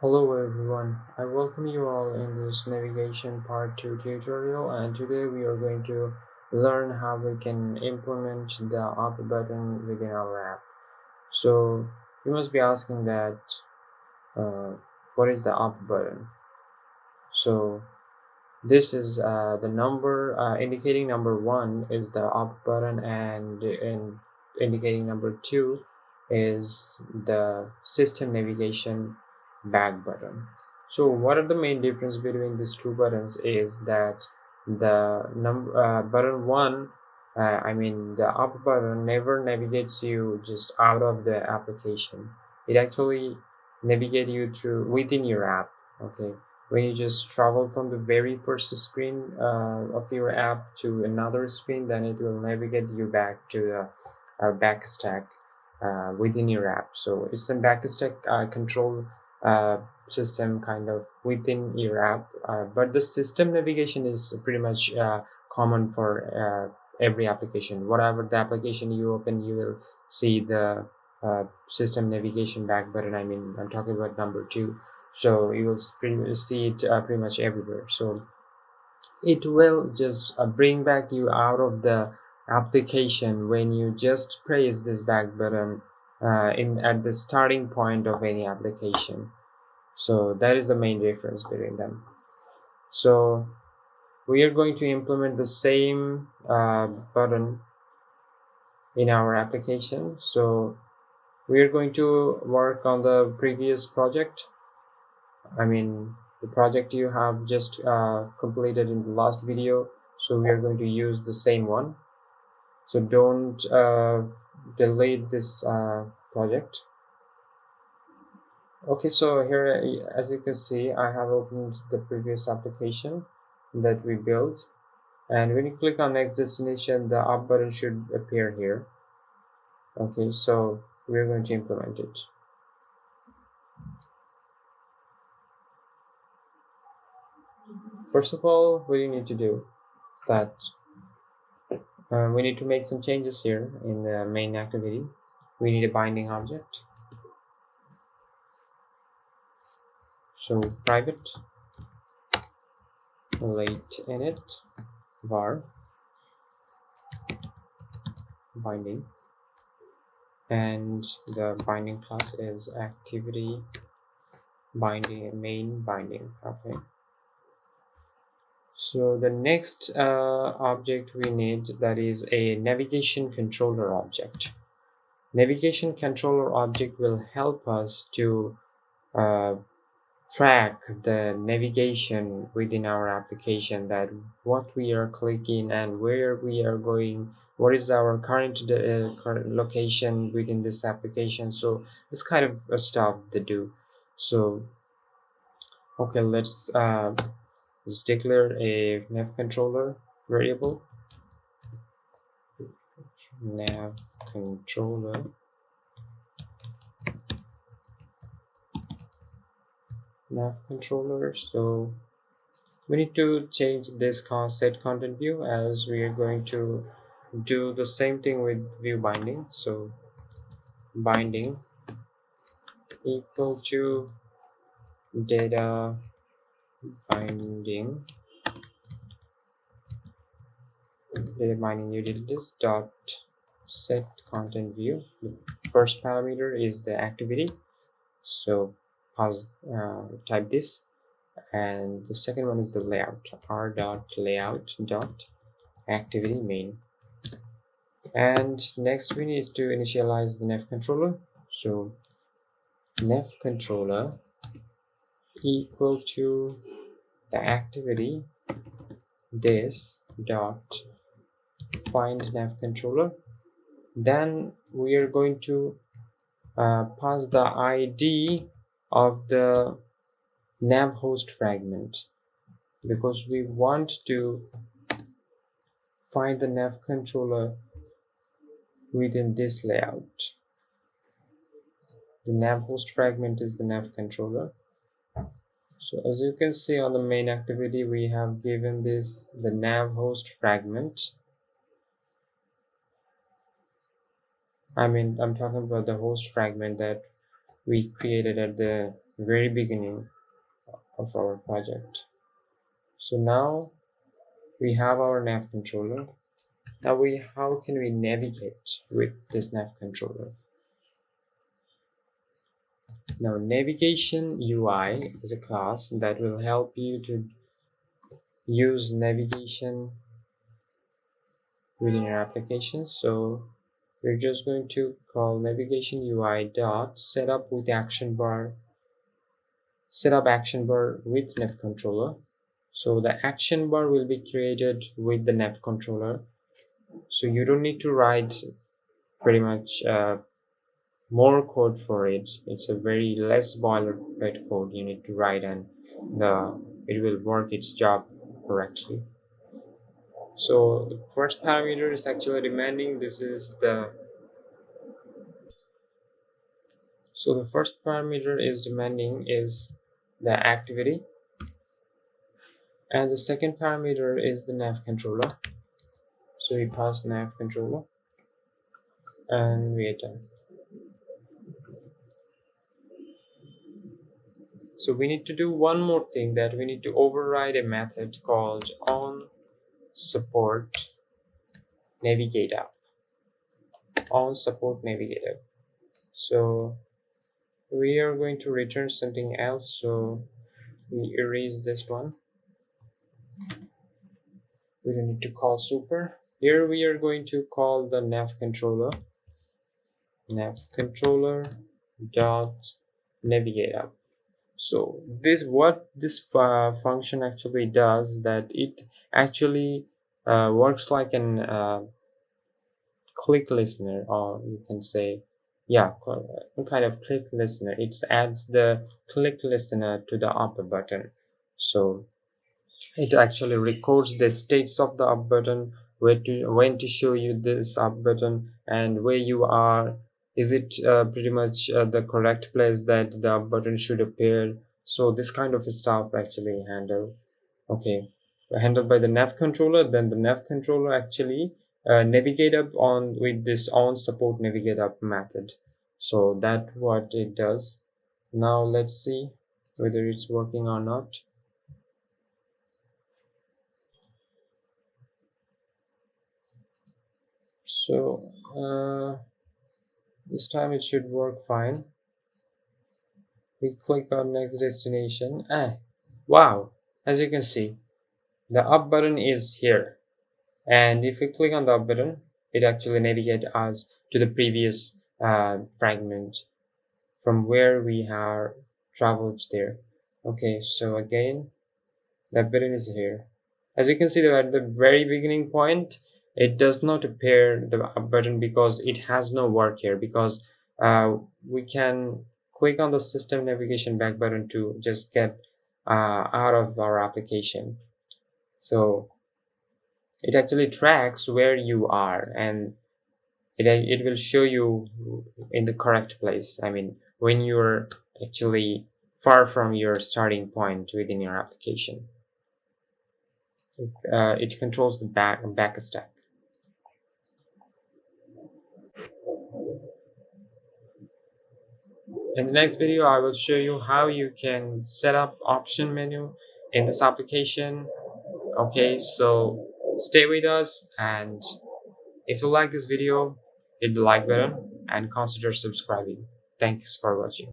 Hello everyone, I welcome you all in this navigation part 2 tutorial, and today we are going to learn how we can implement the up button within our app. So you must be asking that what is the up button? So this is the number indicating number 1 is the up button, and indicating number 2 is the system navigation back button. So what are the main difference between these two buttons is that the button 1, the up button never navigates you just out of the application. It actually navigates you through within your app. Okay, when you just travel from the very first screen of your app to another screen, then it will navigate you back to the back stack within your app. So it's a back stack control uh, system kind of within your app, but the system navigation is pretty much common for every application. Whatever the application you open, you will see the system navigation back button. I'm talking about number 2. So you will see it pretty much everywhere. So it will just bring back you out of the application when you just press this back button in at the starting point of any application. So that is the main difference between them. So we are going to implement the same button in our application. So we are going to work on the previous project. The project you have just completed in the last video. So we are going to use the same one. So don't delete this project. Okay, so here, as you can see, I have opened the previous application that we built, and when you click on next destination, the up button should appear here. Okay, so we're going to implement it. First of all, what you need to do is that we need to make some changes here in the main activity. We need a binding object. So private late init var binding, and the binding class is activity binding main binding. Okay, so the next object we need, that is a navigation controller object. Navigation controller object will help us to track the navigation within our application, that what we are clicking and where we are going, what is our current location within this application. So this kind of stuff they do. So okay, let's declare a nav controller variable, nav controller, so we need to change this set content view, as we are going to do the same thing with view binding. So binding equal to data binding utilities dot set content view. The first parameter is the activity, so type this, and the second one is the layout, r dot layout dot activity main. And next we need to initialize the nav controller. So nav controller equal to the activity this dot find nav controller. Then we are going to pass the ID of the nav host fragment, because we want to find the nav controller within this layout. The nav host fragment is the nav controller. So as you can see on the main activity, we have given this the nav host fragment. I'm talking about the host fragment that we created at the very beginning of our project. So now we have our nav controller. Now how can we navigate with this nav controller? Now navigation UI is a class that will help you to use navigation within your application. So we're just going to call navigation UI dot setup with action bar, setup action bar with nav controller. So the action bar will be created with the nav controller. So you don't need to write pretty much more code for it. It's a very less boilerplate code you need to write, and it will work its job correctly. So the first parameter is actually demanding. So the first parameter is demanding is the activity, and the second parameter is the nav controller. So we pass nav controller and we are done. So we need to do one more thing, that we need to override a method called on support navigate app. On support navigate app. So we are going to return something else, so we erase this one. We don't need to call super. Here we are going to call the nav controller dot navigate app. So what this function actually does, that it actually works like an click listener, or you can say, yeah, a kind of click listener. It adds the click listener to the up button. So it actually records the states of the up button, when to show you this up button, and where you are. Is it pretty much the correct place that the up button should appear? So this kind of stuff actually handled by the nav controller. Then the nav controller actually navigate up on with this on support navigate up method. So that's what it does. Now let's see whether it's working or not. So this time it should work fine. We click on next destination. Wow, as you can see, the up button is here, and if we click on the up button, it actually navigates us to the previous fragment from where we have traveled there. Okay, so again, the button is here. As you can see, at the very beginning point, it does not appear the up button because it has no work here, because we can click on the system navigation back button to just get out of our application. So it actually tracks where you are, and it will show you in the correct place. I mean, when you're actually far from your starting point within your application. It controls the back stack. In the next video, I will show you how you can set up option menu in this application. Okay, so stay with us, and if you like this video, hit the like button and consider subscribing. Thanks for watching.